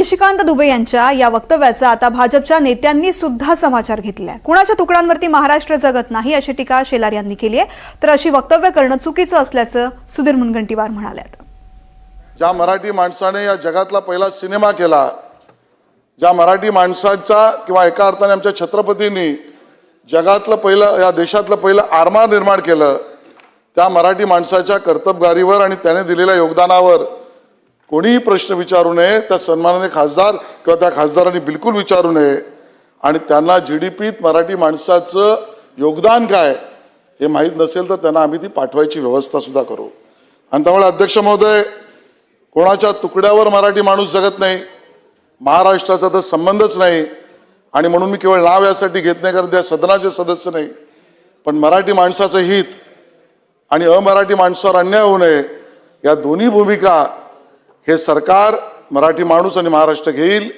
निशिकांत दुबे यांच्या या वक्तव्याचा आता भाजपच्या नेत्यांनी सुद्धा समाचार घेतलाय। कुणाच्या तुकड्यांवरती महाराष्ट्र जगत नाही अशी टीका शेलार यांनी केली आहे, तर अशी वक्तव्य करणं चुकीचं असल्याचं सुधीर मुनगंटीवार म्हणाले। ज्या मराठी माणसाने या जगातला पहिला सिनेमा केला, ज्या मराठी माणसाचा किंवा एका अर्थाने आमच्या छत्रपतींनी जगातलं पहिलं या देशातलं पहिलं आरमार निर्माण केलं, त्या मराठी माणसाच्या कर्तबगारीवर आणि त्याने दिलेल्या योगदानावर कोणीही प्रश्न विचारू नये। त्या सन्मानाने खासदार किंवा त्या खासदारांनी बिलकुल विचारू नये आणि त्यांना जीडीपीत मराठी माणसाचं योगदान काय हे माहीत नसेल तर त्यांना आम्ही ती पाठवायची व्यवस्था सुद्धा करू। आणि त्यामुळे अध्यक्ष महोदय, कोणाच्या तुकड्यावर मराठी माणूस जगत नाही, महाराष्ट्राचा तर संबंधच नाही आणि म्हणून मी केवळ नाव यासाठी घेत नाही कारण त्या सदनाचे सदस्य नाही, पण मराठी माणसाचं हित आणि अमराठी माणसावर अन्याय होऊ नये या दोन्ही भूमिका हे सरकार, मराठी माणूस आणि महाराष्ट्र घेईल।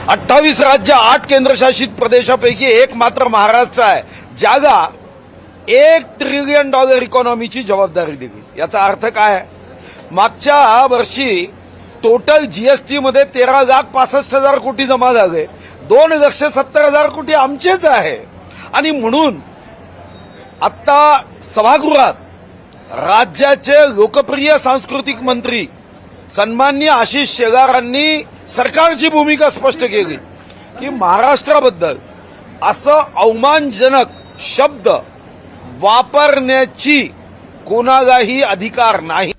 28 राज्य 8 केंद्रशासित प्रदेशापैकी एक मात्र महाराष्ट्र आहे ज्याला $1 ट्रिलियन इकॉनॉमीची जबाबदारी दिली। याचा अर्थ काय? मागच्या वर्षी टोटल जीएसटी मध्ये 13,65,000 कोटी जमा झाले, 2,70,000 कोटी आमचेच आहे। आणि म्हणून आता सभागृहात राज्याचे लोकप्रिय सांस्कृतिक मंत्री सन्माननीय आशिष शेलारांनी सरकारची भूमिका स्पष्ट केली की महाराष्ट्राबद्दल असं अवमानजनक शब्द वापरण्याची कोणालाही अधिकार नाही।